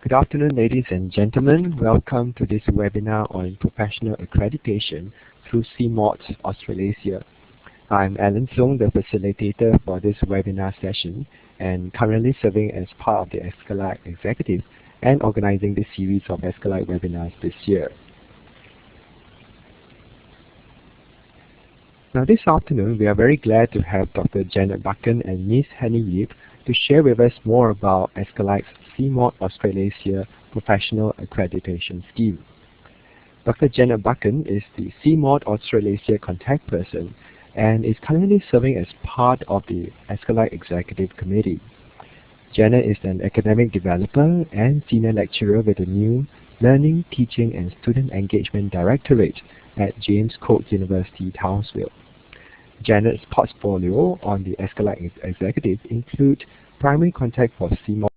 Good afternoon, ladies and gentlemen. Welcome to this webinar on professional accreditation through CMALT Australasia. I'm Alan Song, the facilitator for this webinar session, and currently serving as part of the ASCILITE executive and organizing this series of ASCILITE webinars this year. Now this afternoon, we are very glad to have Dr. Janet Buchan and Ms. Hennie Yip to share with us more about ASCILITE's CMALT Australasia Professional Accreditation Scheme. Dr. Janet Buchan is the CMALT Australasia contact person and is currently serving as part of the ASCILITE Executive Committee. Janet is an academic developer and senior lecturer with the new Learning, Teaching and Student Engagement Directorate at James Cook University, Townsville. Janet's portfolio on the ASCILITE executive include primary contact for CMALT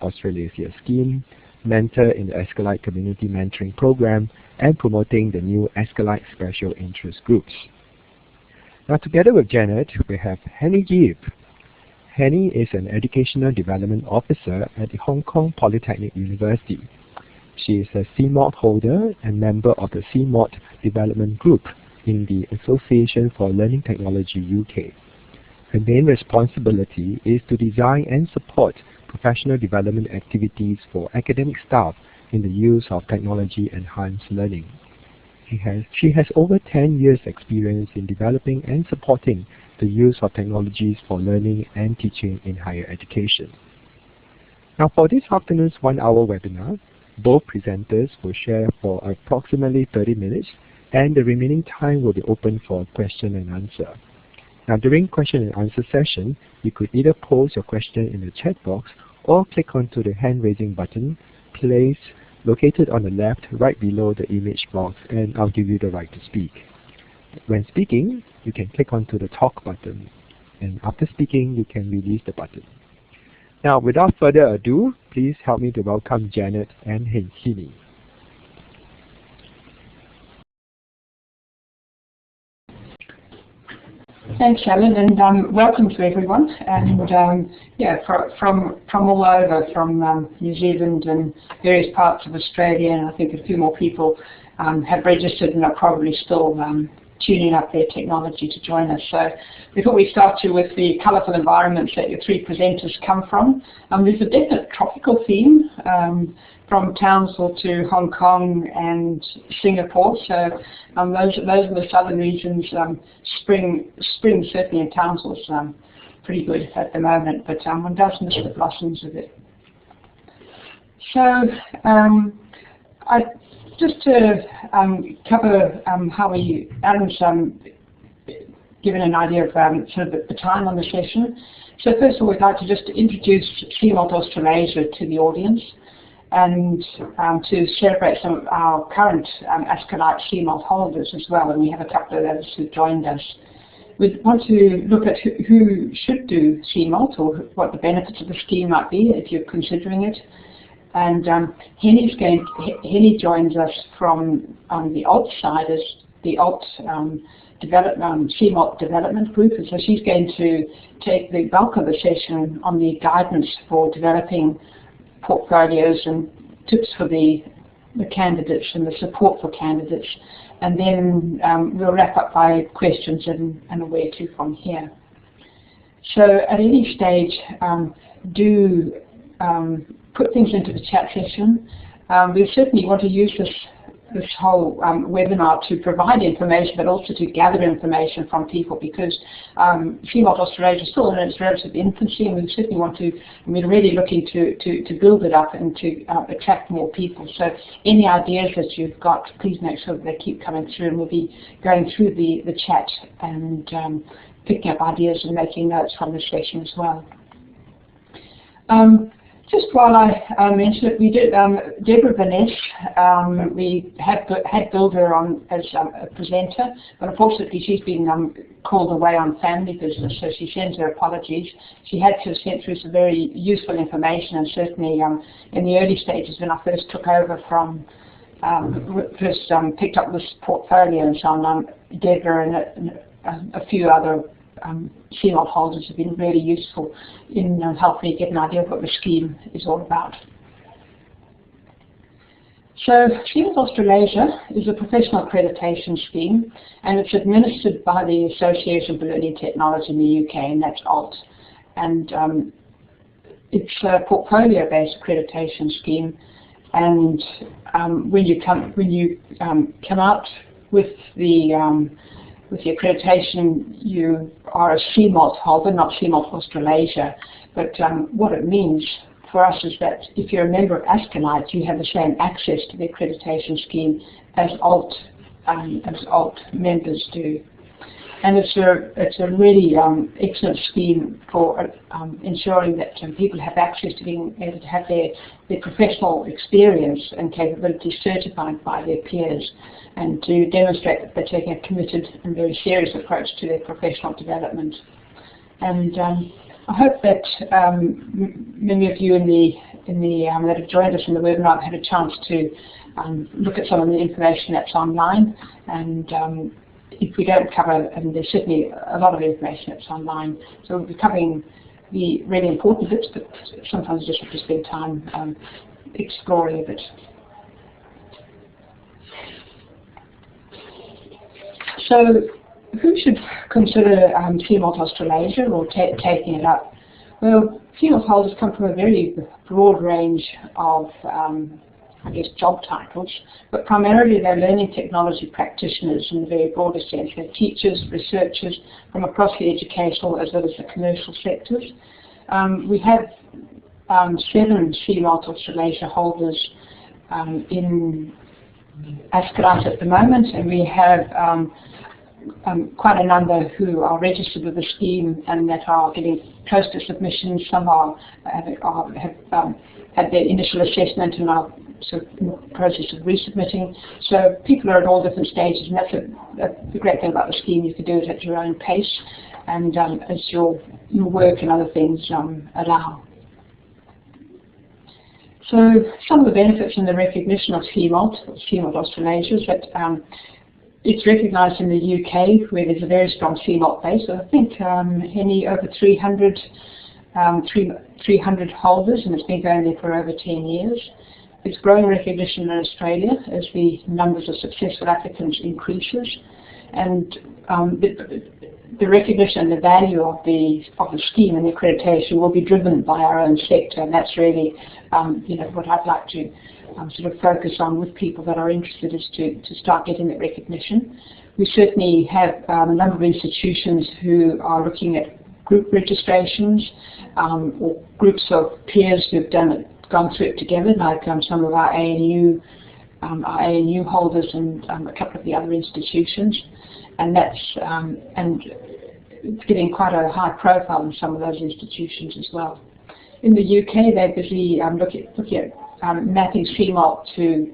Australasia scheme, mentor in the ASCILITE Community Mentoring Program, and promoting the new ASCILITE Special Interest Groups. Now together with Janet, we have Hennie Yip. Hennie is an Educational Development Officer at the Hong Kong Polytechnic University. She is a CMALT holder and member of the CMALT Development Group in the Association for Learning Technology UK. Her main responsibility is to design and support professional development activities for academic staff in the use of technology-enhanced learning. She has over 10 years' experience in developing and supporting the use of technologies for learning and teaching in higher education. Now for this afternoon's one-hour webinar, both presenters will share for approximately 30 minutes, and the remaining time will be open for question and answer. Now during question and answer session, you could either post your question in the chat box or click onto the hand raising button placed located on the left right below the image box, and I'll give you the right to speak. When speaking, you can click onto the talk button, and after speaking, you can release the button. Now without further ado, please help me to welcome Janet and Hennie. Thanks, Alan, and welcome to everyone. And yeah, from all over, from New Zealand and various parts of Australia, and I think a few more people have registered and are probably still tuning up their technology to join us. So before we start with the colourful environments that your three presenters come from, there's a definite tropical theme from Townsville to Hong Kong and Singapore. So those are the southern regions. Spring certainly in Townsville is pretty good at the moment, but one does miss the blossoms of it. So just to cover how Alan's given an idea of sort of the time on the session. So first of all, we'd like to just introduce CMALT Australasia to the audience, and to celebrate some of our current ASCILITE CMALT holders as well, and we have a couple of those who joined us. We want to look at who should do CMALT, or what the benefits of the scheme might be if you're considering it. And Hennie joins us from the ALT side as the ALT CMALT Development Group, and so she's going to take the bulk of the session on the guidance for developing portfolios and tips for the candidates and the support for candidates. And then we'll wrap up by questions and a where to from here. So at any stage, do put things into the chat session. We certainly want to use this whole webinar to provide information, but also to gather information from people, because CMALT Australasia is still in its relative infancy, and we certainly want to, we're really looking to build it up and to attract more people. So any ideas that you've got, please make sure that they keep coming through, and we'll be going through the chat and picking up ideas and making notes from the session as well. Just while I mention it, we did Deborah Vaness. We had billed her on as a presenter, but unfortunately she's been called away on family business, so she sends her apologies. She had to have sent through some very useful information, and certainly in the early stages when I first took over from picked up this portfolio and so on, Deborah and a few other CMALT holders have been really useful in helping me get an idea of what the scheme is all about. So CMALT Australasia is a professional accreditation scheme, and it's administered by the Association for Learning Technology in the UK, and that's ALT. And it's a portfolio-based accreditation scheme, and when you come out with the accreditation, you are a CMALT holder, not CMALT Australasia. But what it means for us is that if you're a member of ASCILITE, you have the same access to the accreditation scheme as ALT members do. And it's a really excellent scheme for ensuring that people have access to being able to have their professional experience and capabilities certified by their peers, and to demonstrate that they're taking a committed and very serious approach to their professional development. And I hope that many of you that have joined us in the webinar have had a chance to look at some of the information that's online. And if we don't cover, and there's certainly a lot of information that's online, so we'll be covering the really important bits, but sometimes just have to spend time exploring a bit. So, who should consider CMALT Australasia or taking it up? Well, CMALT holders come from a very broad range of, I guess, job titles, but primarily they're learning technology practitioners in a very broader sense. They're teachers, researchers from across the educational as well as the commercial sectors. We have 7 CMALT Australasia holders in ASCILITE at the moment, and we have quite a number who are registered with the scheme and that are getting close to submission. Some have had their initial assessment and are sort of in the process of resubmitting. So people are at all different stages, and that's the great thing about the scheme. You can do it at your own pace and as your work and other things allow. So some of the benefits and the recognition of CMALT Australasia is that it's recognised in the UK, where there's a very strong CMALT base. So I think, Hennie, over 300 holders, and it's been going there for over 10 years. It's growing recognition in Australia as the numbers of successful applicants increases, and the recognition and the value of the scheme and the accreditation will be driven by our own sector, and that's really what I'd like to sort of focus on with people that are interested, is to start getting that recognition. We certainly have a number of institutions who are looking at group registrations or groups of peers who've gone through it together, like some of our ANU holders and a couple of the other institutions, and that's it's getting quite a high profile in some of those institutions as well. In the UK, they're busy looking at mapping CMALT to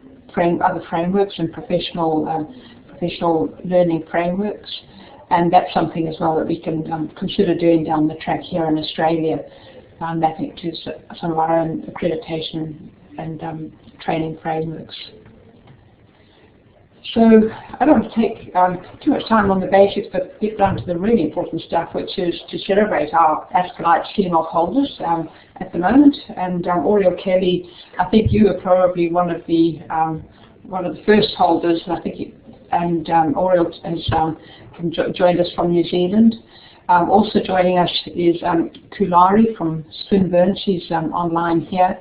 other frameworks and professional learning frameworks, and that's something as well that we can consider doing down the track here in Australia, mapping to some of our own accreditation and training frameworks. So I don't want to take too much time on the basics, but get down to the really important stuff, which is to celebrate our ASCILITE CMALT holders at the moment. And Oriel Kelly, I think you are probably one of the first holders. I think, Oriel has joined us from New Zealand. Also joining us is Kulari from Swinburne. She's online here.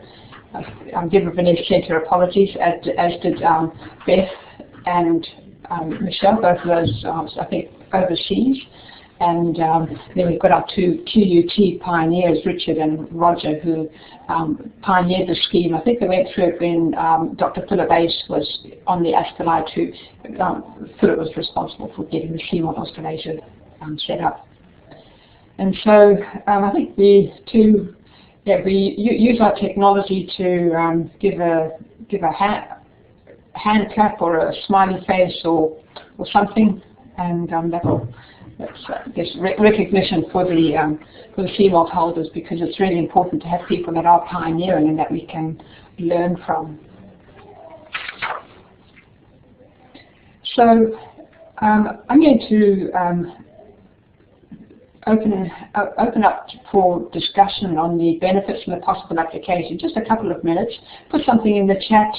Deborah Vanessa sent her apologies, as did Beth and Michelle, both of those I think overseas. And then we've got our 2 QUT pioneers, Richard and Roger, who pioneered the scheme. I think they went through it when Dr Philip Ace was on the ASCILITE, who Philip was responsible for getting the CMALT Australasia set up. And so I think we use our technology to give a hand clap or a smiley face or something, and that's I guess recognition for the CMALT holders, because it's really important to have people that are pioneering and that we can learn from. So I'm going to open up for discussion on the benefits and the possible application. Just a couple of minutes. Put something in the chat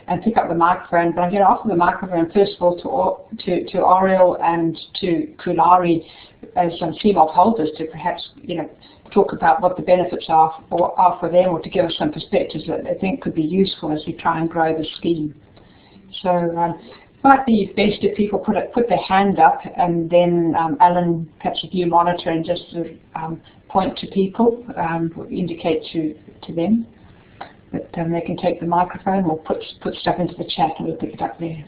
and pick up the microphone. But I'm going to offer the microphone first of all to Oriel and to Kulari as some CMALT holders to perhaps talk about what the benefits are for them, or to give us some perspectives that they think could be useful as we try and grow the scheme. So it might be best if people put their hand up, and then Alan, perhaps if you monitor and just sort of, point to people, indicate to them that they can take the microphone, or put stuff into the chat and we'll pick it up there.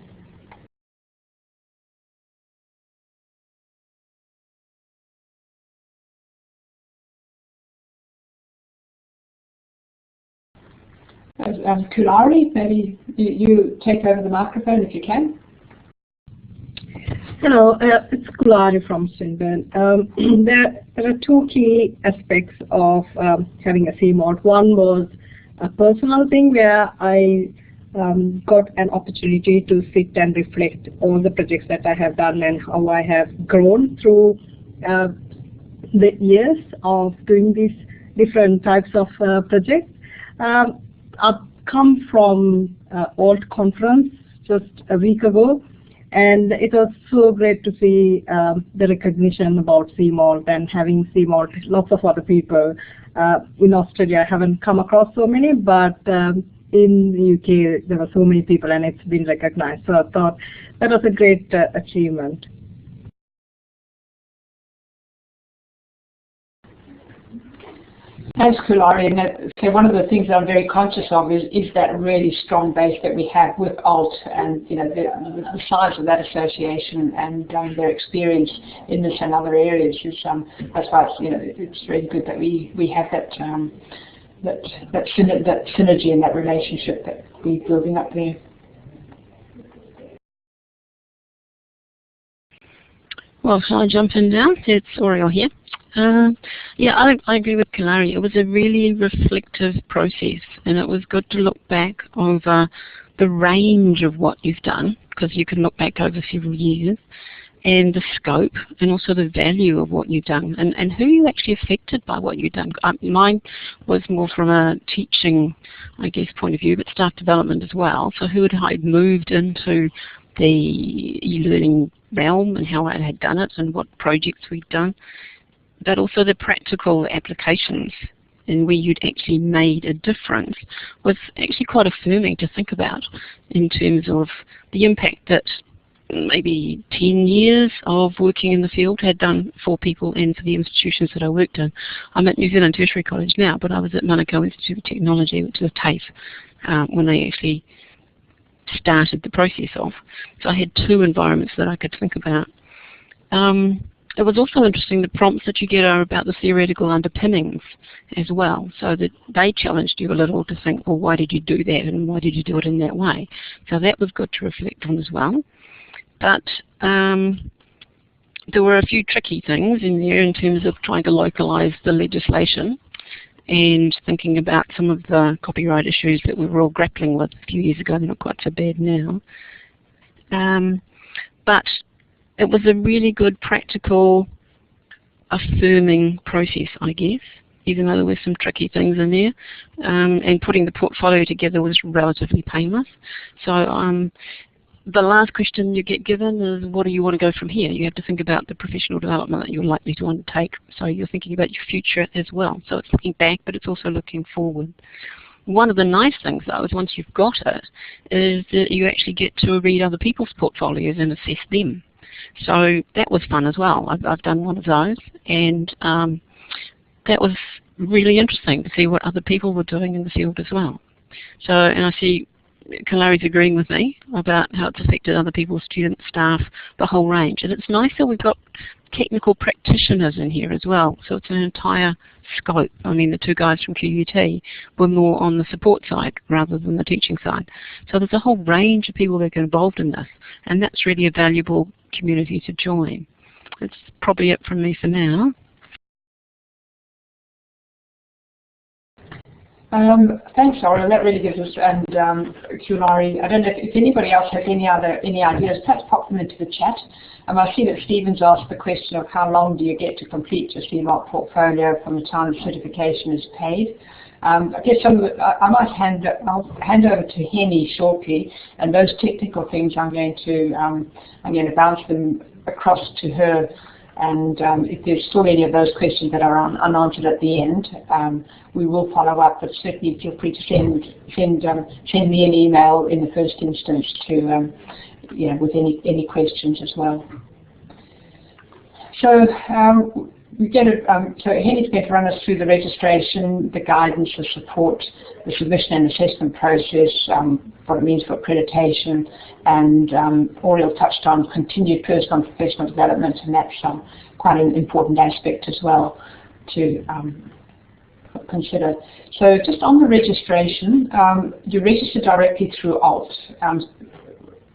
Kulari, maybe you take over the microphone if you can. Hello, it's Kulari from Swinburne. There are two key aspects of having a CMALT. One was a personal thing where I got an opportunity to sit and reflect on the projects that I have done and how I have grown through the years of doing these different types of projects. I've come from ALT conference just a week ago, and it was so great to see the recognition about CMALT and having CMALT. Lots of other people in Australia, I haven't come across so many, but in the UK there were so many people and it's been recognized. So I thought that was a great achievement. Thanks, Kulari. And so one of the things that I'm very conscious of is that really strong base that we have with ALT, and the size of that association and their experience in this and other areas is that's why it's really good that we have that synergy and that relationship that we're building up there. Well, shall I jump in now? It's Oriel here. Yeah, I agree with Kulari. It was a really reflective process, and it was good to look back over the range of what you've done, because you can look back over several years, and the scope, and also the value of what you've done, and who you actually affected by what you've done. Mine was more from a teaching, I guess, point of view, but staff development as well. So who had moved into the e-learning realm and how I had done it and what projects we'd done, but also the practical applications and where you'd actually made a difference was actually quite affirming to think about in terms of the impact that maybe 10 years of working in the field had done for people and for the institutions that I worked in. I'm at New Zealand Tertiary College now, but I was at Manukau Institute of Technology, which is a TAFE, when they actually started the process off. So I had two environments that I could think about. It was also interesting, the prompts that you get are about the theoretical underpinnings as well, so that they challenged you a little to think, well, why did you do that and why did you do it in that way? So that was good to reflect on as well. But there were a few tricky things in there in terms of trying to localise the legislation and thinking about some of the copyright issues that we were all grappling with a few years ago. They're not quite so bad now. But it was a really good, practical, affirming process, I guess, even though there were some tricky things in there. And putting the portfolio together was relatively painless. So the last question you get given is, what do you want to go from here? You have to think about the professional development that you're likely to undertake. So you're thinking about your future as well. So it's looking back, but it's also looking forward. One of the nice things, though, is once you've got it, is that you actually get to read other people's portfolios and assess them. So that was fun as well. I've done one of those, and that was really interesting to see what other people were doing in the field as well. So, and I see Kulari's agreeing with me about how it's affected other people, students, staff, the whole range. And it's nice that we've got technical practitioners in here as well. So it's an entire scope. I mean, the two guys from QUT were more on the support side rather than the teaching side. So there's a whole range of people that get involved in this, and that's really a valuable community to join. That's probably it from me for now. Thanks, Oriel. That really gives us, and Kulari, I don't know if anybody else has any ideas. Perhaps pop them into the chat. I see that Stephen's asked the question of how long do you get to complete your CMALT portfolio from the time the certification is paid. I guess I'll hand over to Hennie shortly, and those technical things I'm going to bounce them across to her. And if there's still any of those questions that are unanswered at the end, we will follow up. But certainly feel free to send me an email in the first instance to with any questions as well. So so Hennie's going to run us through the registration, the guidance, the support, the submission and assessment process, what it means for accreditation, and Oriel touched on continued personal and professional development, and that's quite an important aspect as well to consider. So just on the registration, you register directly through ALT.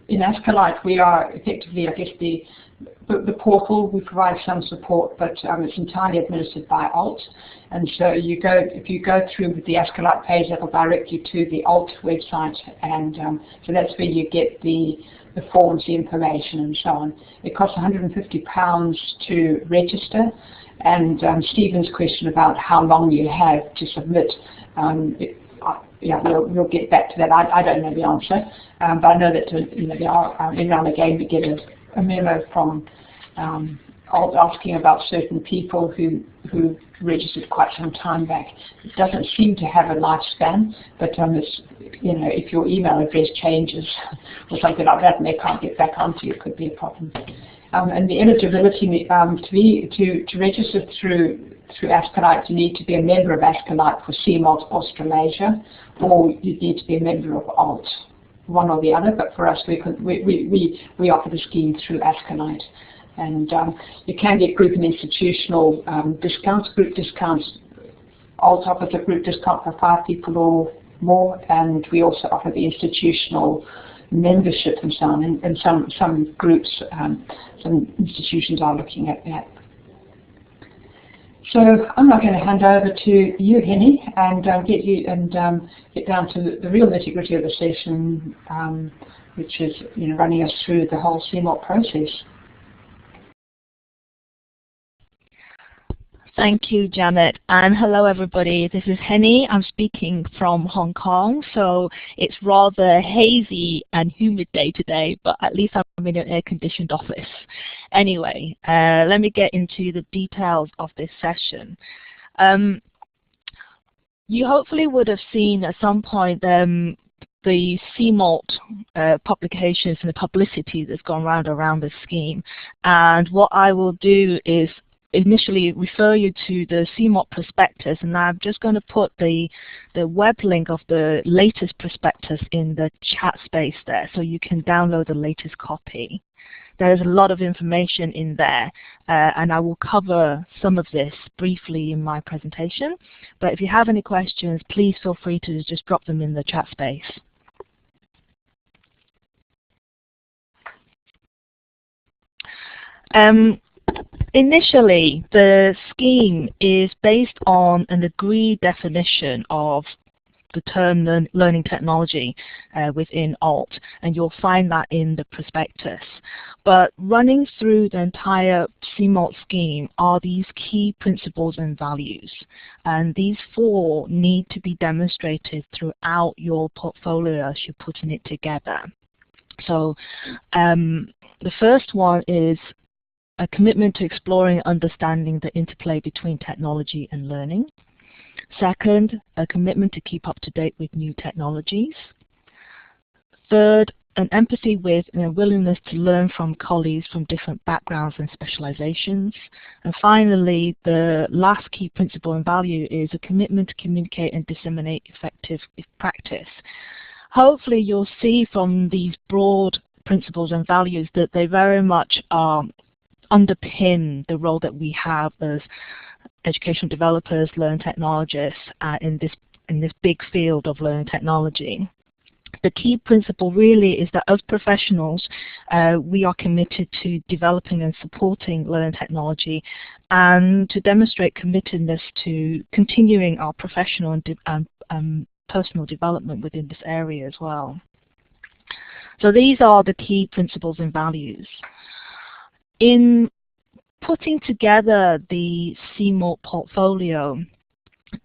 In ASCILITE, we are effectively, I guess, the portal. We provide some support, but it's entirely administered by ALT. And so if you go through the ASCILITE page, that will direct you to the ALT website, and so that's where you get the forms, the information, and so on. It costs £150 to register, and Stephen's question about how long you have to submit, we'll get back to that. I don't know the answer, but I know that there are every now and again we get a memo from ALT asking about certain people who registered quite some time back. It doesn't seem to have a lifespan, but if your email address changes or something like that and they can't get back onto you, it could be a problem. And the eligibility to register through ASCILITE, you need to be a member of ASCILITE for CMALT Australasia, or you need to be a member of ALT, one or the other. But for us, we offer the scheme through ASCILITE, and you can get group and institutional discounts. Group discounts, ALT offers a group discount for 5 people or more, and we also offer the institutional membership and so on, and some groups, some institutions are looking at that. So I'm now going to hand over to you, Hennie, and get down to the real nitty-gritty of the session, which is running us through the whole CMALT process. Thank you, Janet, and hello everybody. This is Hennie. I'm speaking from Hong Kong, so it's rather hazy and humid day today, but at least I'm in an air-conditioned office. Anyway, let me get into the details of this session. You hopefully would have seen at some point the CMALT publications and the publicity that's gone around this scheme, and what I will do is initially refer you to the CMALT prospectus, and I'm just going to put the web link of the latest prospectus in the chat space there, so you can download the latest copy. There's a lot of information in there, and I will cover some of this briefly in my presentation, but if you have any questions, please feel free to just drop them in the chat space. Initially, the scheme is based on an agreed definition of the term learning technology within ALT, and you'll find that in the prospectus. But running through the entire CMALT scheme are these key principles and values, and these 4 need to be demonstrated throughout your portfolio as you're putting it together. So the first one is a commitment to exploring and understanding the interplay between technology and learning. Second, a commitment to keep up to date with new technologies. Third, an empathy with and a willingness to learn from colleagues from different backgrounds and specializations. And finally, the last key principle and value is a commitment to communicate and disseminate effective practice. Hopefully you'll see from these broad principles and values that they very much underpin the role that we have as educational developers, learning technologists in this big field of learning technology. The key principle really is that as professionals, we are committed to developing and supporting learning technology, and to demonstrate committedness to continuing our professional personal development within this area as well. So these are the key principles and values. In putting together the CMALT portfolio,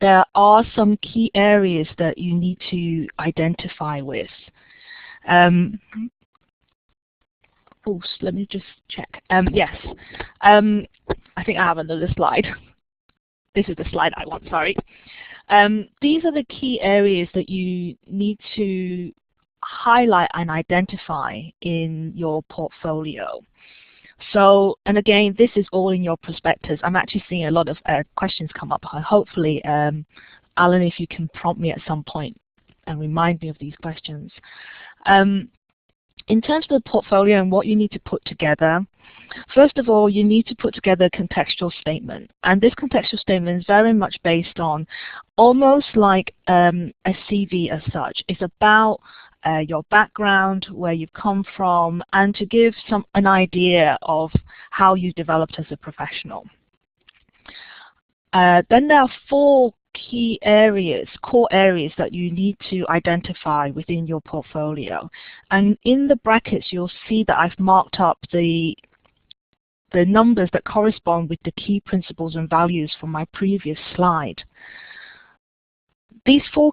there are some key areas that you need to identify with. Let me just check. Yes, I think I have another slide. This is the slide I want, sorry. These are the key areas that you need to highlight and identify in your portfolio. So, and again, this is all in your prospectus. I'm actually seeing a lot of questions come up. Hopefully, Alan, if you can prompt me at some point and remind me of these questions. In terms of the portfolio and what you need to put together, first of all, you need to put together a contextual statement. And this contextual statement is very much based on almost like a CV as such. It's about your background, where you've come from, and to give an idea of how you developed as a professional. Then there are 4 key areas, core areas that you need to identify within your portfolio. And in the brackets, you'll see that I've marked up the numbers that correspond with the key principles and values from my previous slide. These 4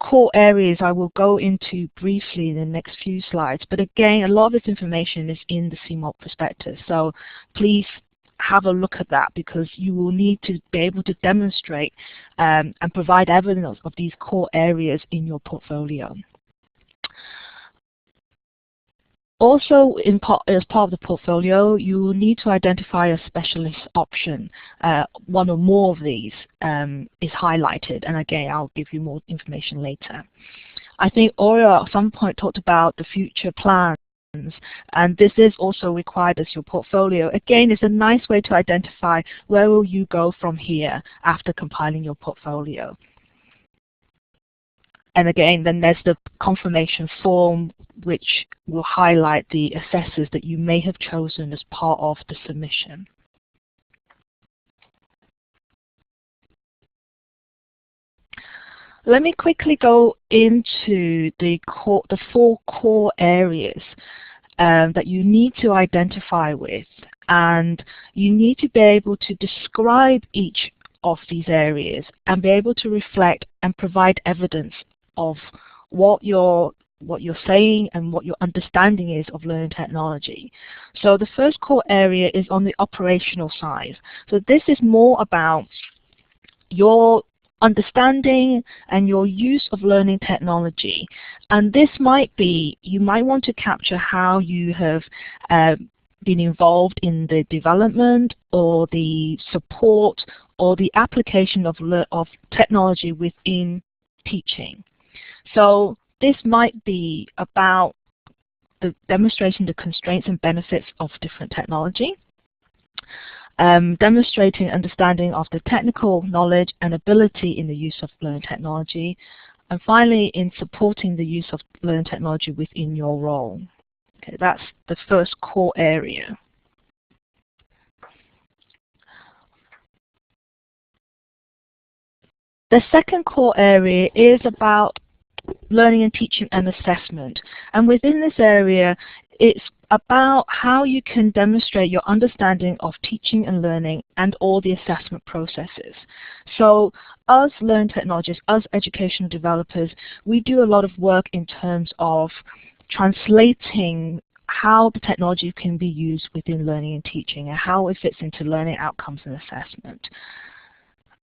core areas I will go into briefly in the next few slides, but again, a lot of this information is in the CMALT prospectus, so please have a look at that, because you will need to be able to demonstrate and provide evidence of these core areas in your portfolio. Also, as part of the portfolio, you will need to identify a specialist option. One or more of these is highlighted, and again, I'll give you more information later. I think Oriel at some point talked about the future plans, and this is also required as your portfolio. Again, it's a nice way to identify where will you go from here after compiling your portfolio. And again, then there's the confirmation form, which will highlight the assessors that you may have chosen as part of the submission. Let me quickly go into the 4 core areas that you need to identify with, and you need to be able to describe each of these areas and be able to reflect and provide evidence of what you're saying and what your understanding is of learning technology. So the first core area is on the operational side. So this is more about your understanding and your use of learning technology. And this might be, you might want to capture how you have been involved in the development or the support or the application of technology within teaching. So this might be about the demonstrating the constraints and benefits of different technology, demonstrating understanding of the technical knowledge and ability in the use of learning technology, and finally in supporting the use of learning technology within your role. Okay, that's the first core area. The second core area is about learning and teaching and assessment. And within this area, it's about how you can demonstrate your understanding of teaching and learning and all the assessment processes. So us learning technologists, us educational developers, we do a lot of work in terms of translating how the technology can be used within learning and teaching and how it fits into learning outcomes and assessment.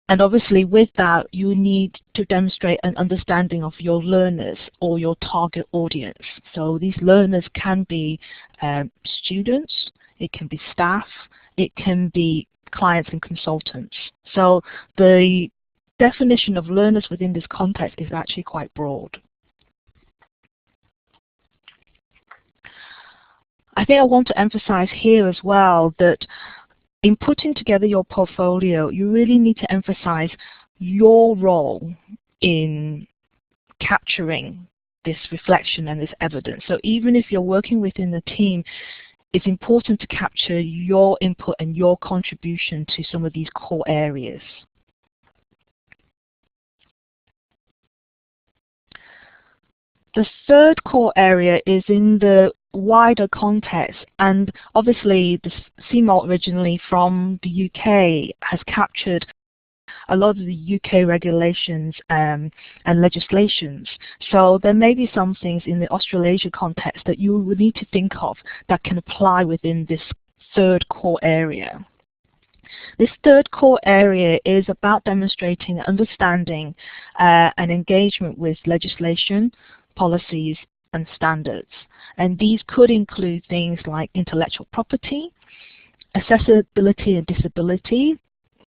And obviously with that, you need to demonstrate an understanding of your learners or your target audience. So these learners can be students, it can be staff, it can be clients and consultants. So the definition of learners within this context is actually quite broad. I think I want to emphasize here as well that in putting together your portfolio, you really need to emphasize your role in capturing this reflection and this evidence. So even if you're working within the team, it's important to capture your input and your contribution to some of these core areas. The third core area is in the wider context, and obviously the CMALT originally from the UK has captured a lot of the UK regulations and legislations. So there may be some things in the Australasia context that you would need to think of that can apply within this third core area. This third core area is about demonstrating understanding and engagement with legislation, policies, and standards. And these could include things like intellectual property, accessibility and disability,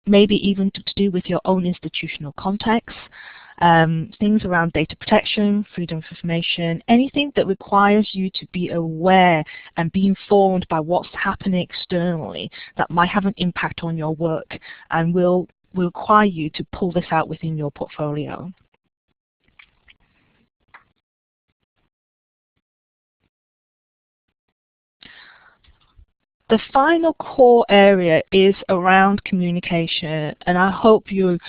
maybe even to do with your own institutional context, things around data protection, freedom of information, anything that requires you to be aware and be informed by what's happening externally that might have an impact on your work and will require you to pull this out within your portfolio. The final core area is around communication, and I hope you'll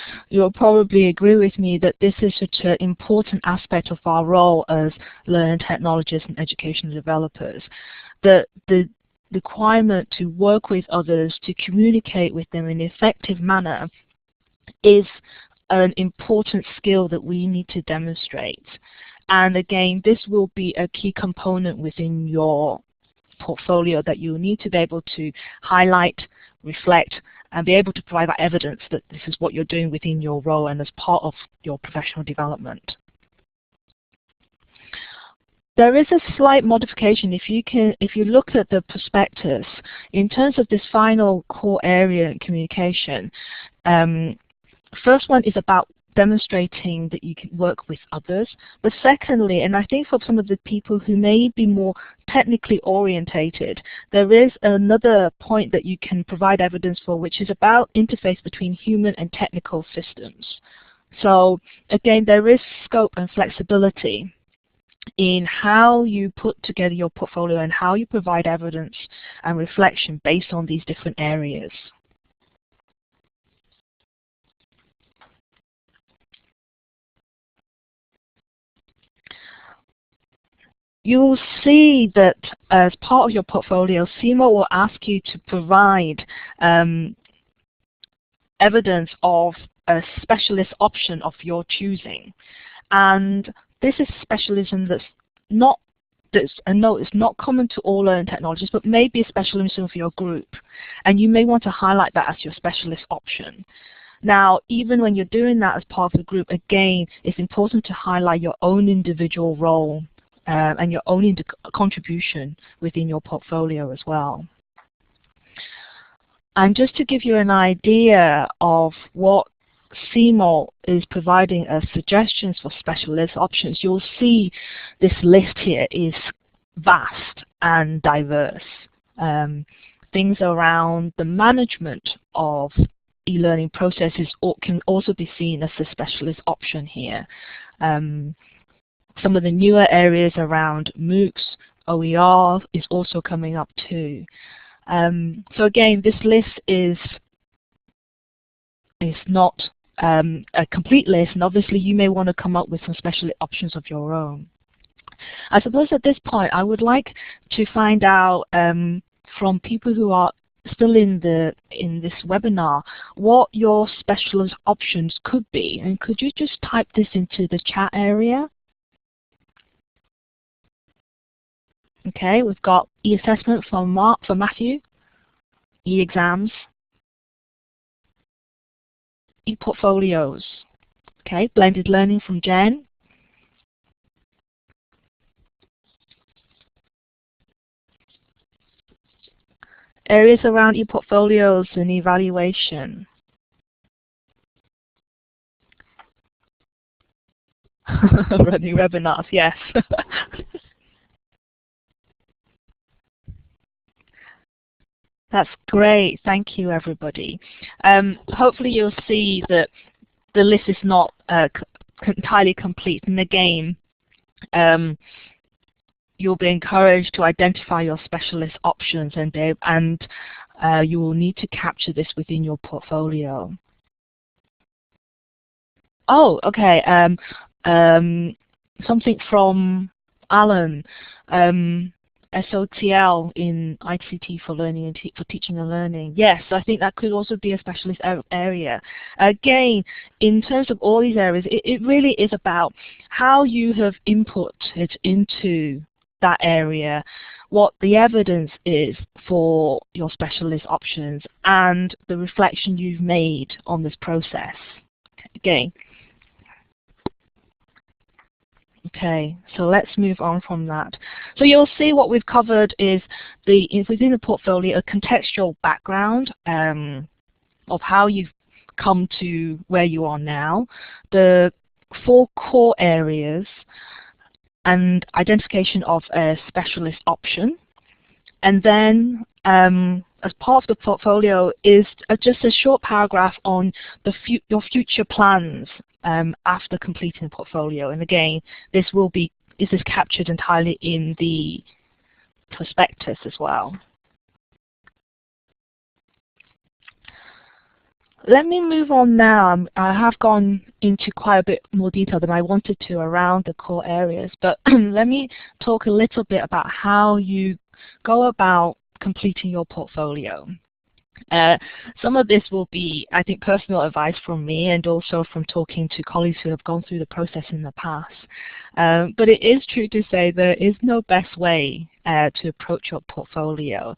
probably agree with me that this is such an important aspect of our role as learning technologists and educational developers. The requirement to work with others, to communicate with them in an effective manner is an important skill that we need to demonstrate. And again, this will be a key component within your portfolio that you need to be able to highlight, reflect, and be able to provide that evidence that this is what you're doing within your role and as part of your professional development. There is a slight modification if you look at the prospectus in terms of this final core area in communication. First one is about demonstrating that you can work with others. But secondly, and I think for some of the people who may be more technically orientated, there is another point that you can provide evidence for, which is about interface between human and technical systems. So again, there is scope and flexibility in how you put together your portfolio and how you provide evidence and reflection based on these different areas. You'll see that as part of your portfolio, CMALT will ask you to provide evidence of a specialist option of your choosing. And this is specialism that's not, it's not common to all learning technologists, but maybe a specialism for your group. And you may want to highlight that as your specialist option. Now, even when you're doing that as part of the group, again, it's important to highlight your own individual role and your own contribution within your portfolio as well. And just to give you an idea of what CMALT is providing as suggestions for specialist options, you'll see this list here is vast and diverse. Things around the management of e-learning processes can also be seen as a specialist option here. Some of the newer areas around MOOCs, OER is also coming up too. So again, this list is not a complete list, and obviously you may want to come up with some special options of your own. I suppose at this point I would like to find out from people who are still in this webinar what your specialist options could be, and could you just type this into the chat area? Okay, we've got e-assessment for Matthew, e-exams, e-portfolios, okay, blended learning from Jen, areas around e-portfolios and evaluation. Running webinars, yes. That's great. Thank you, everybody. Hopefully you'll see that the list is not entirely complete. And again, you'll be encouraged to identify your specialist options, and you will need to capture this within your portfolio. Oh, okay. something from Alan, SOTL in ICT for learning and for teaching and learning. Yes, I think that could also be a specialist area. Again, in terms of all these areas, it really is about how you have inputted into that area, what the evidence is for your specialist options, and the reflection you've made on this process. Again. Okay, so let's move on from that. So you'll see what we've covered is within the portfolio a contextual background of how you've come to where you are now, the 4 core areas, and identification of a specialist option, and then as part of the portfolio is just a short paragraph on your future plans after completing the portfolio. And again, this is captured entirely in the prospectus as well. Let me move on now. I have gone into quite a bit more detail than I wanted to around the core areas, but let me talk a little bit about how you go about completing your portfolio. Some of this will be, I think, personal advice from me and also from talking to colleagues who have gone through the process in the past. But it is true to say there is no best way to approach your portfolio.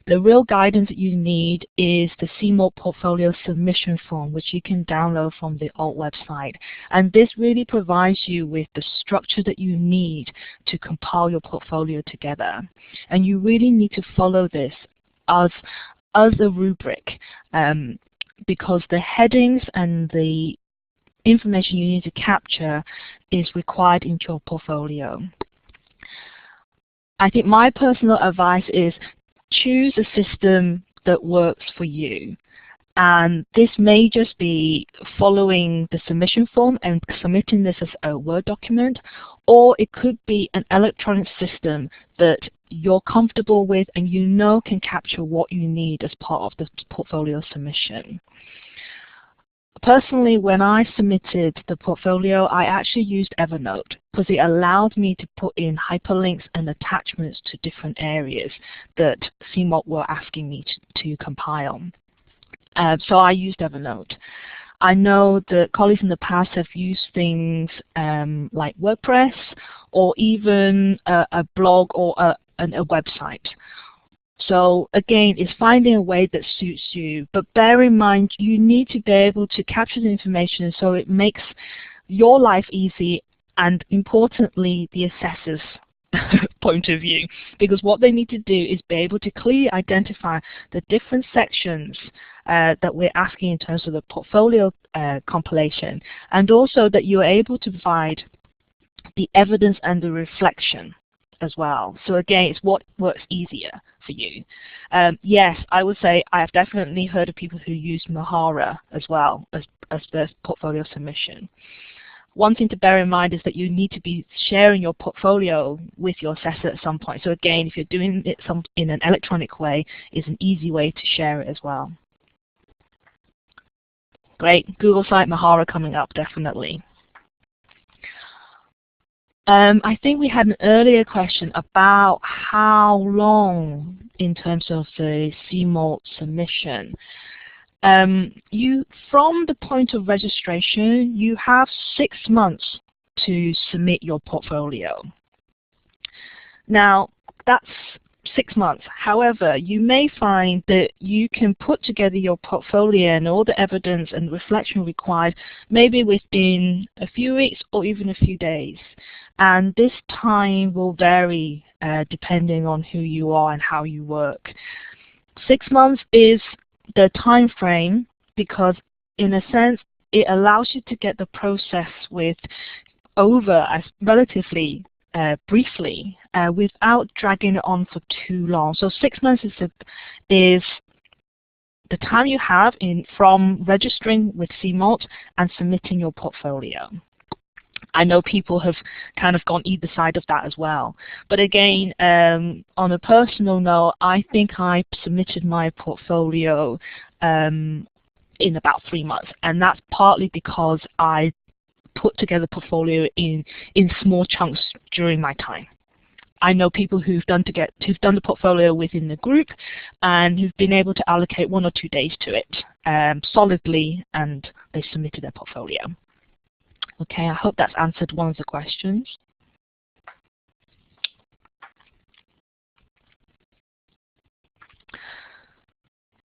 The real guidance that you need is the CMALT portfolio submission form, which you can download from the ALT website. And this really provides you with the structure that you need to compile your portfolio together. And you really need to follow this as a rubric, because the headings and the information you need to capture is required into your portfolio. I think my personal advice is choose a system that works for you. And this may just be following the submission form and submitting this as a Word document, or it could be an electronic system that you're comfortable with and you know can capture what you need as part of the portfolio submission. Personally, when I submitted the portfolio, I actually used Evernote because it allowed me to put in hyperlinks and attachments to different areas that CMALT were asking me to compile. So I used Evernote. I know that colleagues in the past have used things like WordPress or even a blog or a website. So again, it's finding a way that suits you, but bear in mind you need to be able to capture the information so it makes your life easy and importantly the assessor's point of view, because what they need to do is be able to clearly identify the different sections that we're asking in terms of the portfolio compilation, and also that you're able to provide the evidence and the reflection as well. So again, it's what works easier for you. Yes, I would say I have definitely heard of people who use Mahara as well as their portfolio submission. One thing to bear in mind is that you need to be sharing your portfolio with your assessor at some point. So again, if you're doing it in an electronic way, it's an easy way to share it as well. Great, Google site Mahara coming up, definitely. I think we had an earlier question about how long in terms of the CMALT submission. From the point of registration, you have 6 months to submit your portfolio. Now, that's 6 months. However, you may find that you can put together your portfolio and all the evidence and reflection required maybe within a few weeks or even a few days. And this time will vary depending on who you are and how you work. 6 months is the time frame because, in a sense, it allows you to get the process over as relatively briefly without dragging it on for too long. So 6 months is the time you have from registering with CMALT and submitting your portfolio. I know people have kind of gone either side of that as well. But again, on a personal note, I think I submitted my portfolio in about 3 months. And that's partly because I put together portfolio in small chunks during my time. I know people who've done the portfolio within the group and who've been able to allocate 1 or 2 days to it solidly, and they submitted their portfolio. Okay, I hope that's answered one of the questions.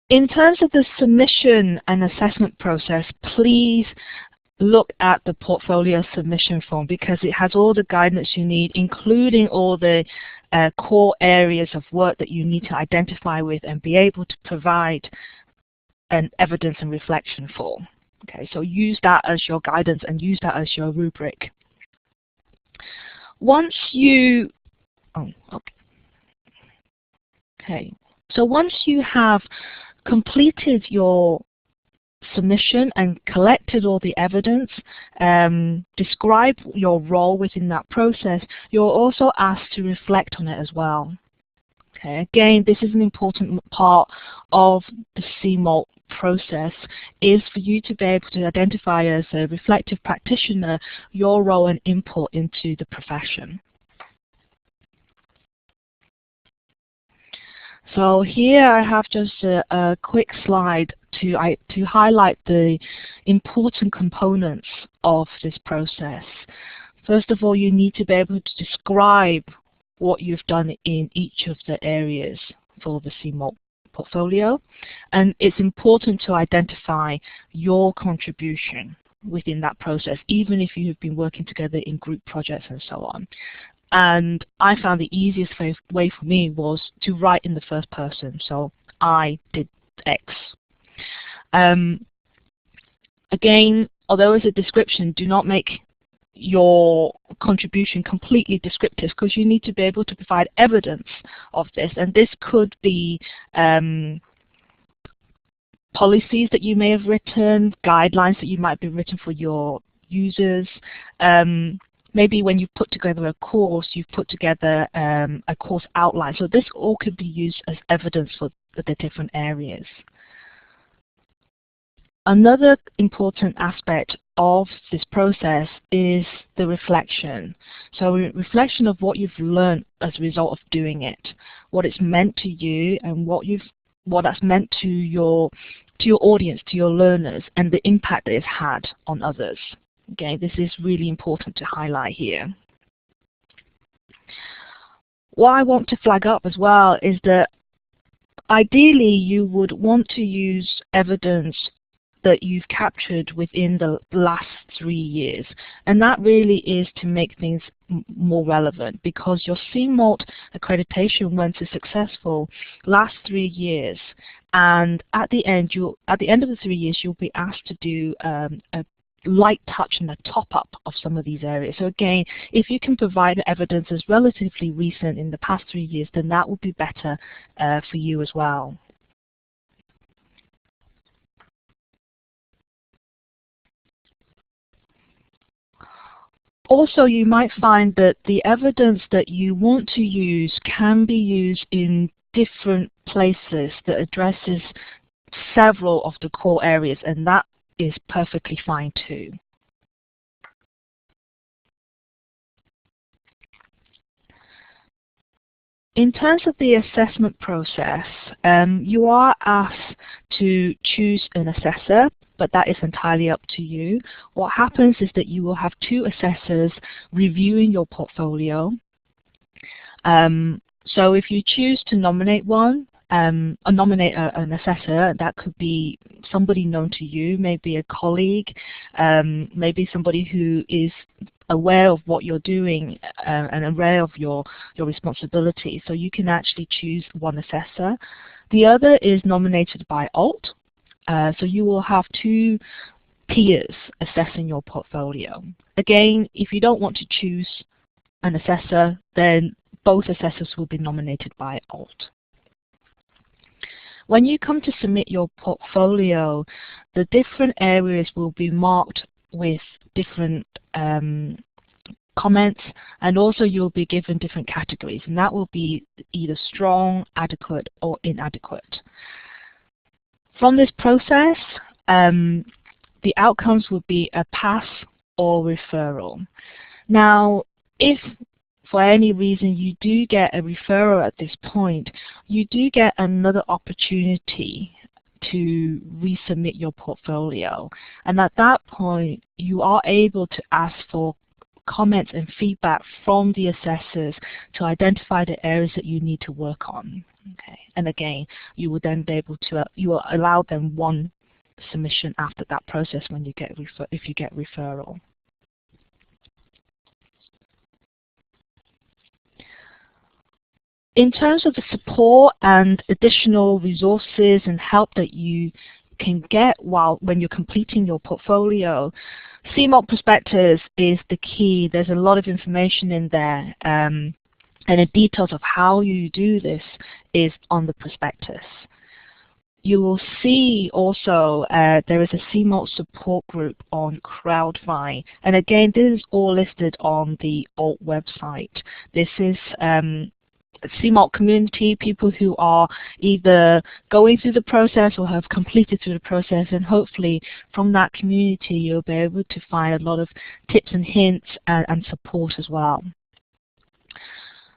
In terms of the submission and assessment process, please look at the portfolio submission form because it has all the guidance you need, including all the core areas of work that you need to identify with and be able to provide an evidence and reflection for. Okay, so use that as your guidance and use that as your rubric. Once you, so once you have completed your submission and collected all the evidence, describe your role within that process, you're also asked to reflect on it as well. Okay, again, this is an important part of the CMALT process, is for you to be able to identify as a reflective practitioner your role and input into the profession. So here I have just a quick slide to highlight the important components of this process. First of all, you need to be able to describe what you've done in each of the areas for the CMALT portfolio, and it's important to identify your contribution within that process, even if you have been working together in group projects and so on. And I found the easiest way for me was to write in the first person. So I did X. Again, although it's a description, do not make your contribution completely descriptive because you need to be able to provide evidence of this. And this could be policies that you may have written, guidelines that you might have written for your users. Maybe when you've put together a course, you've put together a course outline. So this all could be used as evidence for the different areas. Another important aspect of this process is the reflection. So reflection of what you've learned as a result of doing it, what it's meant to you and what that's meant to your audience, to your learners, and the impact that it's had on others. Okay, this is really important to highlight here. What I want to flag up as well is that ideally you would want to use evidence that you've captured within the last 3 years. And that really is to make things more relevant because your CMALT accreditation went to successful last 3 years. And at the end of the 3 years, you'll be asked to do a light touch and a top-up of some of these areas. So again, if you can provide evidence as relatively recent in the past 3 years, then that would be better for you as well. Also, you might find that the evidence that you want to use can be used in different places that addresses several of the core areas, and that is perfectly fine too. In terms of the assessment process, you are asked to choose an assessor, but that is entirely up to you. What happens is that you will have 2 assessors reviewing your portfolio. So if you choose to nominate one, nominate an assessor, that could be somebody known to you, maybe a colleague, maybe somebody who is aware of what you're doing and aware of your responsibility. So you can actually choose one assessor. The other is nominated by ALT. So you will have 2 peers assessing your portfolio. Again, if you don't want to choose an assessor, then both assessors will be nominated by ALT. When you come to submit your portfolio, the different areas will be marked with different comments, and also you'll be given different categories, and that will be either strong, adequate, or inadequate. From this process, the outcomes would be a pass or referral. Now, if for any reason you do get a referral at this point, you do get another opportunity to resubmit your portfolio. And at that point, you are able to ask for comments and feedback from the assessors to identify the areas that you need to work on. Okay. And again, you will then be able to, you will allow them one submission after that process when you get if you get referral. In terms of the support and additional resources and help that you can get when you're completing your portfolio, CMALT Prospectus is the key. There's a lot of information in there, and the details of how you do this is on the prospectus. You will see also there is a CMALT support group on Crowdfi, and again, this is all listed on the ALT website. This is CMALT community, people who are either going through the process or have completed through the process, and hopefully from that community you'll be able to find a lot of tips and hints and support as well.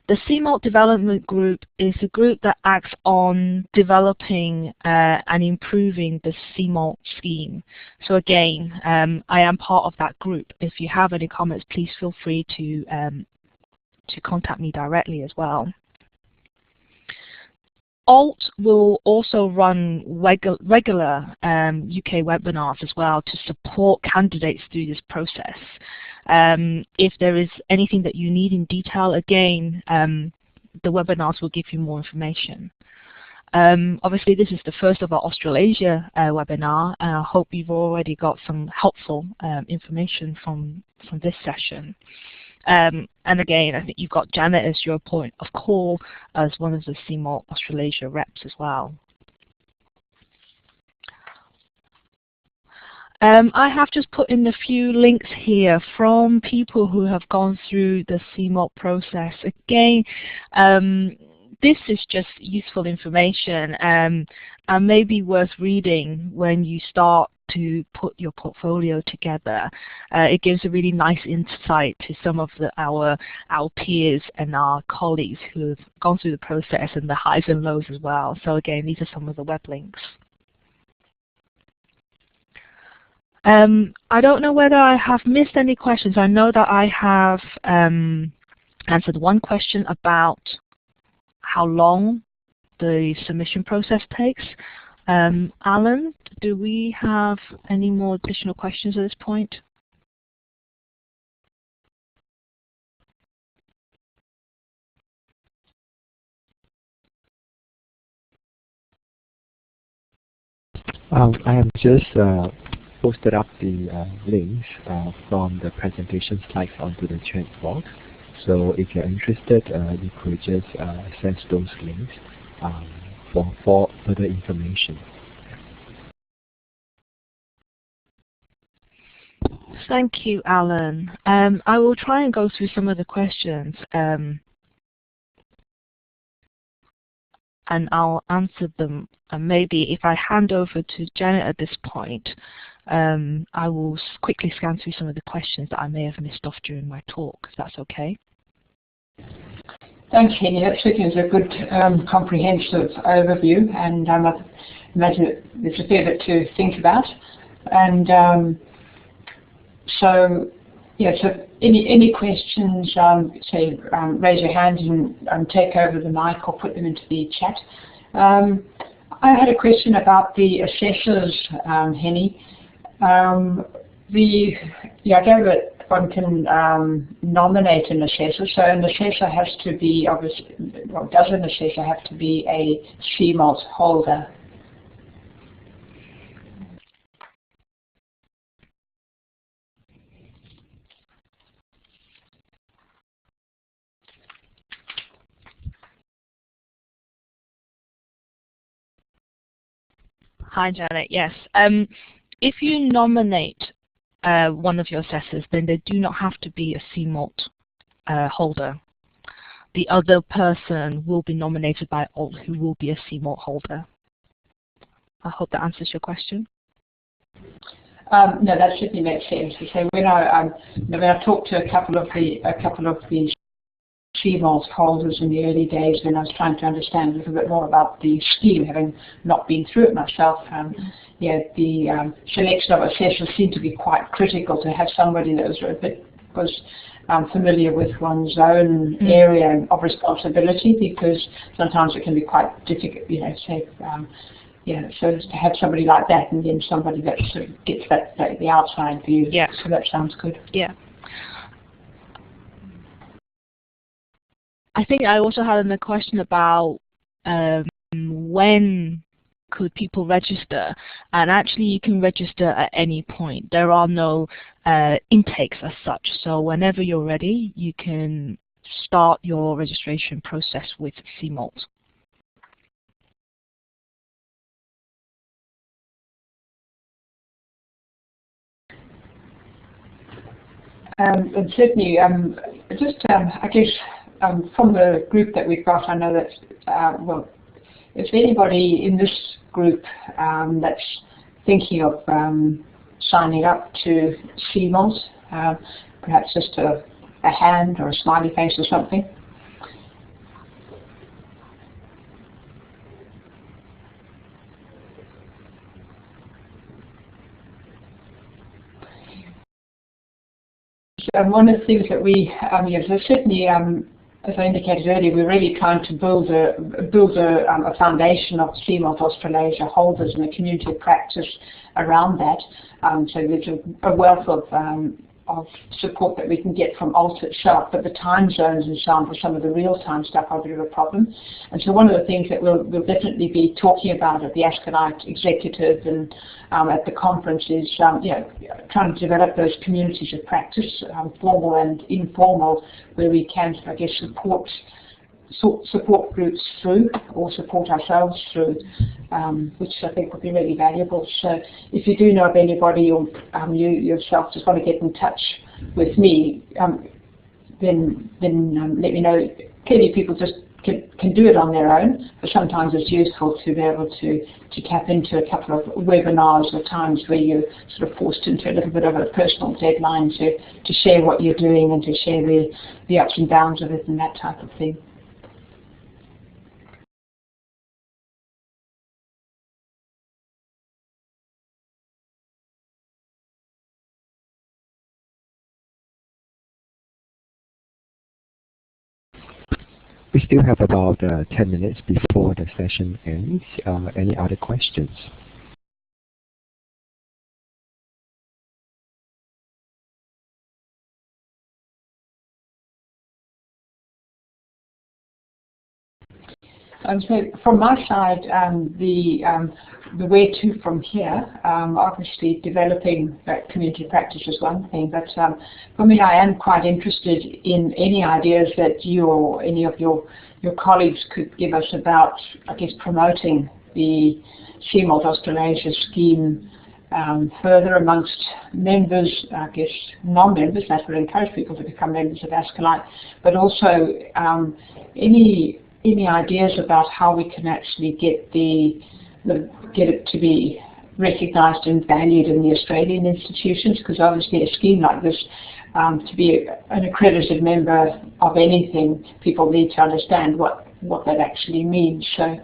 The CMALT Development Group is a group that acts on developing and improving the CMALT scheme. So again, I am part of that group. If you have any comments, please feel free to contact me directly as well. ALT will also run regular UK webinars as well to support candidates through this process. If there is anything that you need in detail, again, the webinars will give you more information. Obviously, this is the first of our Australasia webinar, and I hope you've already got some helpful information from this session. And again, I think you've got Janet as your point of call as one of the CMALT Australasia reps as well. I have just put in a few links here from people who have gone through the CMALT process. Again, this is just useful information and may be worth reading when you start to put your portfolio together. It gives a really nice insight to some of our peers and our colleagues who have gone through the process and the highs and lows as well. So again, these are some of the web links. I don't know whether I have missed any questions. I know that I have answered one question about how long the submission process takes. Alan, do we have any more additional questions at this point? I have just posted up the links from the presentation slides onto the chat box. So if you're interested, you could just access those links for further information. Thank you, Alan. I will try and go through some of the questions and I'll answer them. And maybe if I hand over to Janet at this point, I will quickly scan through some of the questions that I may have missed off during my talk, if that's okay. Thanks, Hennie. That certainly is a good comprehensive overview, and I imagine there's a fair bit to think about. And so, yeah, so any questions, say raise your hand and take over the mic or put them into the chat. I had a question about the assessors, Hennie. I know that one can nominate an assessor, so an assessor has to be, obviously, well, does an assessor have to be a CMALT holder? Hi, Janet. Yes. If you nominate one of your assessors, then they do not have to be a CMALT holder. The other person will be nominated by ALT, who will be a CMALT holder. I hope that answers your question. No, that certainly makes sense. So when I talked to a couple of the CMALT holders in the early days when I was trying to understand a little bit more about the scheme, having not been through it myself, the selection of assessors seemed to be quite critical to have somebody that was familiar with one's own area of responsibility, because sometimes it can be quite difficult, so to have somebody like that and then somebody that sort of gets the outside view. Yeah. So that sounds good. Yeah. I think I also had a question about when could people register, and actually you can register at any point. There are no intakes as such, so whenever you're ready you can start your registration process with CMALT. And certainly, I guess from the group that we've got, I know that, if anybody in this group that's thinking of signing up to CMALT, perhaps just a hand or a smiley face or something. One of the things that we, so certainly, as I indicated earlier, we're really trying to build a foundation of CMALT Australasia holders and a community of practice around that. So there's a wealth of support that we can get from ALT itself, but the time zones and so on for some of the real-time stuff are a bit of a problem. And so one of the things that we'll definitely be talking about at the ASCILITE executive and at the conference is trying to develop those communities of practice, formal and informal, where we can, I guess, support groups through or support ourselves through, which I think would be really valuable. So if you do know of anybody, or you yourself just want to get in touch with me, then let me know. Clearly people just can do it on their own, but sometimes it's useful to be able to tap into a couple of webinars or times where you're sort of forced into a little bit of a personal deadline to share what you're doing and to share the ups and downs of it and that type of thing. We still have about 10 minutes before the session ends. Any other questions? So from my side, the where to from here, obviously developing that community practice is one thing, but for me, I am quite interested in any ideas that you or any of your colleagues could give us about, I guess, promoting the CMALT Australasia scheme further amongst members, I guess non-members. That would encourage people to become members of ASCILITE, but also any ideas about how we can actually get it to be recognised and valued in the Australian institutions, because obviously a scheme like this, to be an accredited member of anything, people need to understand what that actually means. So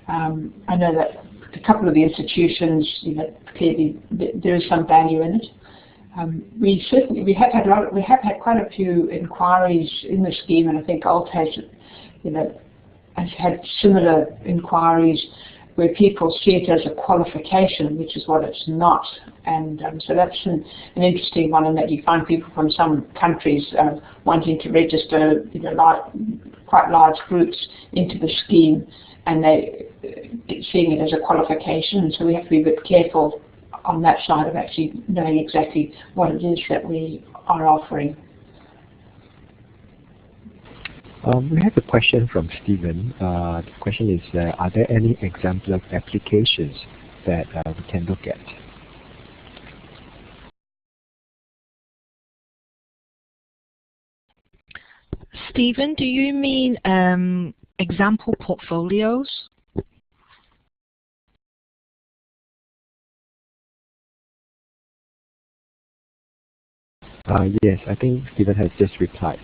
I know that a couple of the institutions, clearly there is some value in it. We have had quite a few inquiries in the scheme, and I think ALT has had similar inquiries where people see it as a qualification, which is what it's not. And so that's an interesting one, in that you find people from some countries wanting to register quite large groups into the scheme, and they seeing it as a qualification. So we have to be a bit careful on that side of actually knowing exactly what it is that we are offering. We have a question from Stephen. The question is, are there any example of applications that we can look at? Stephen, do you mean example portfolios? Yes, I think Stephen has just replied.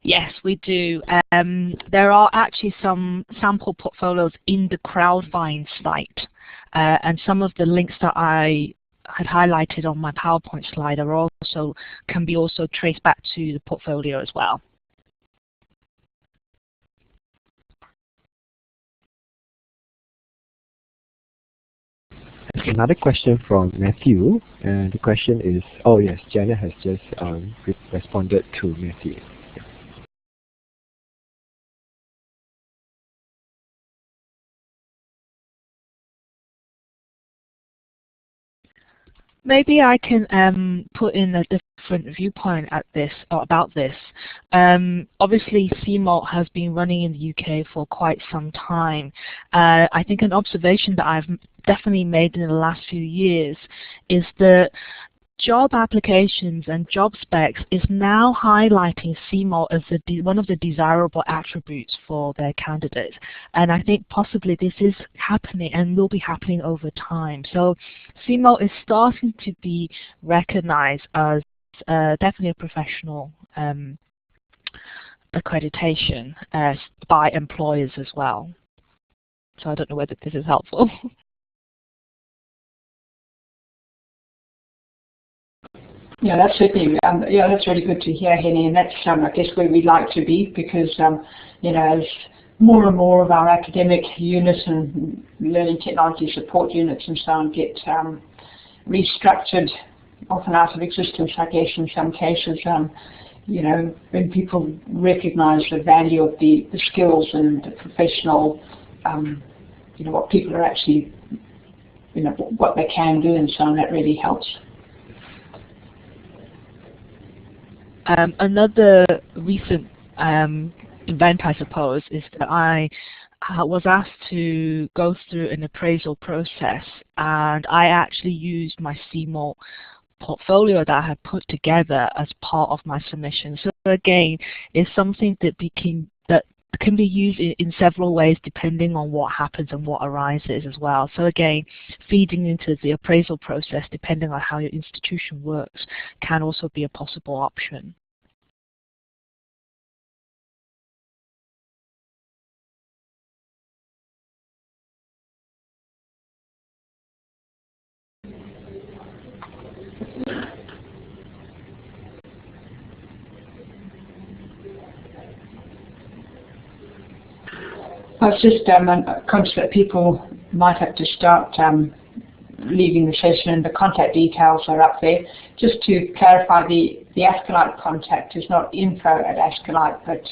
Yes, we do. There are actually some sample portfolios in the Crowdfind site, and some of the links that I had highlighted on my PowerPoint slide are also can be also traced back to the portfolio as well. Another question from Matthew, and the question is, oh yes, Janet has just responded to Matthew. Maybe I can put in a different viewpoint at this or about this. Obviously, CMALT has been running in the UK for quite some time. I think an observation that I've definitely made in the last few years is that job applications and job specs is now highlighting CMALT as one of the desirable attributes for their candidates. And I think possibly this is happening and will be happening over time. So CMALT is starting to be recognized as definitely a professional accreditation by employers as well. So I don't know whether this is helpful. Yeah, that's certainly, yeah, that's really good to hear, Hennie, and that's, I guess, where we'd like to be, because, you know, as more and more of our academic units and learning technology support units and so on get restructured, often out of existence, I guess, in some cases, you know, when people recognize the value of the skills and the professional, you know, what people are actually, you know, what they can do and so on, that really helps. Another recent event, I suppose, is that I was asked to go through an appraisal process, and I actually used my CMALT portfolio that I had put together as part of my submission. So again, it's something that can be used in several ways depending on what happens and what arises as well. So again, feeding into the appraisal process depending on how your institution works can also be a possible option. I was just conscious that people might have to start leaving the session, and the contact details are up there. Just to clarify, the ASCILITE contact is not info@ASCILITE, but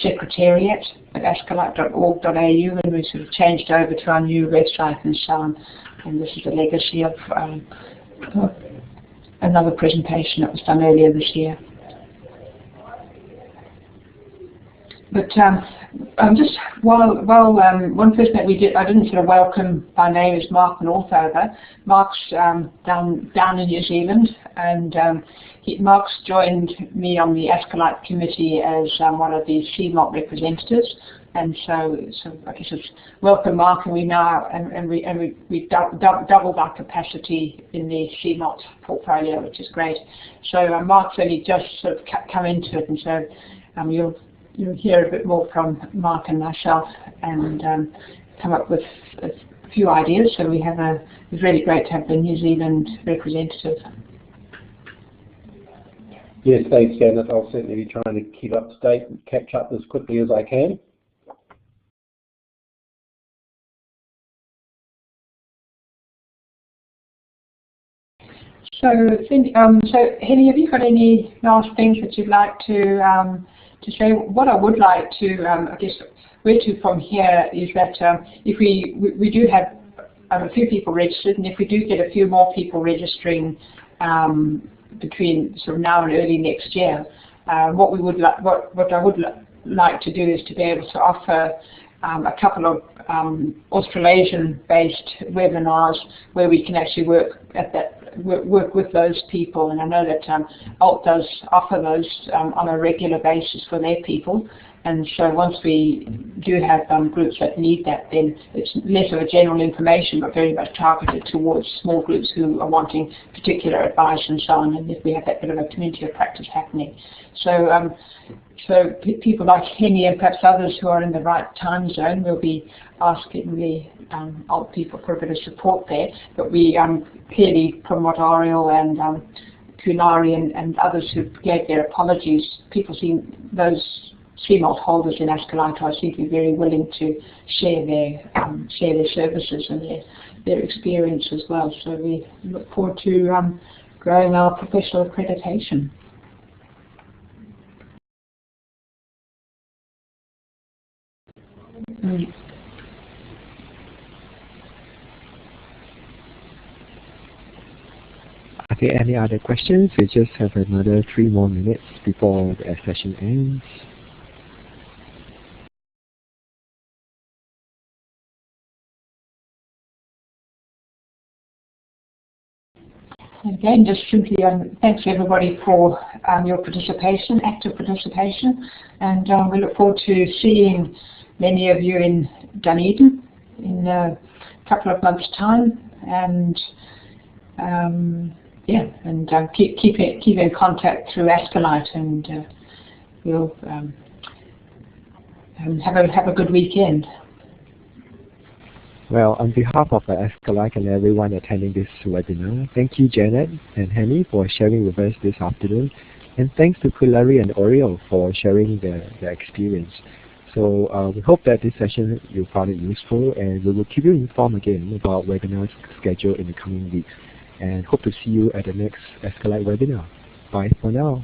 secretariat@ascilite.org.au, and we sort of changed over to our new website and so on. And this is a legacy of another presentation that was done earlier this year. But just while one person that we did, I didn't sort of welcome by name, is Mark Northover. Mark's down in New Zealand, and Mark's joined me on the ASCILITE committee as one of the CMALT representatives, and so I guess it's welcome, Mark, and we now we doubled our capacity in the CMALT portfolio, which is great. So Mark's only just sort of come into it, and so you'll hear a bit more from Mark and myself, and come up with a few ideas. So it's really great to have the New Zealand representative. Yes, thanks, Janet. I'll certainly be trying to keep up to date and catch up as quickly as I can. So, Hennie, have you got any last things that you'd like to say? What I would like to, I guess, where to from here is that if we do have a few people registered, and if we do get a few more people registering between sort of now and early next year, what I would like to do is to be able to offer a couple of Australasian-based webinars where we can actually work with those people, and I know that ALT does offer those on a regular basis for their people. And so once we do have groups that need that, then it's less of a general information, but very much targeted towards small groups who are wanting particular advice and so on, and if we have that bit of a community of practice happening. So, people like Hennie and perhaps others who are in the right time zone will be asking the old people for a bit of support there. But we clearly, from what Oriel and Kulari and others who gave their apologies, people seem, those CMALT holders in ASCILITE seem to be very willing to share their services and their experience as well. So we look forward to growing our professional accreditation. Okay, any other questions? We just have another 3 more minutes before the session ends. Again, just simply thanks to everybody for your participation, active participation, and we look forward to seeing many of you in Dunedin in a couple of months' time, and keep in contact through ASCILITE, and we'll have a good weekend. Well, on behalf of ASCILITE and everyone attending this webinar, thank you Janet and Hennie for sharing with us this afternoon, and thanks to Kulari and Oriel for sharing their experience. So we hope that this session you found it useful, and we will keep you informed again about webinars scheduled in the coming weeks, and hope to see you at the next ASCILITE webinar. Bye for now.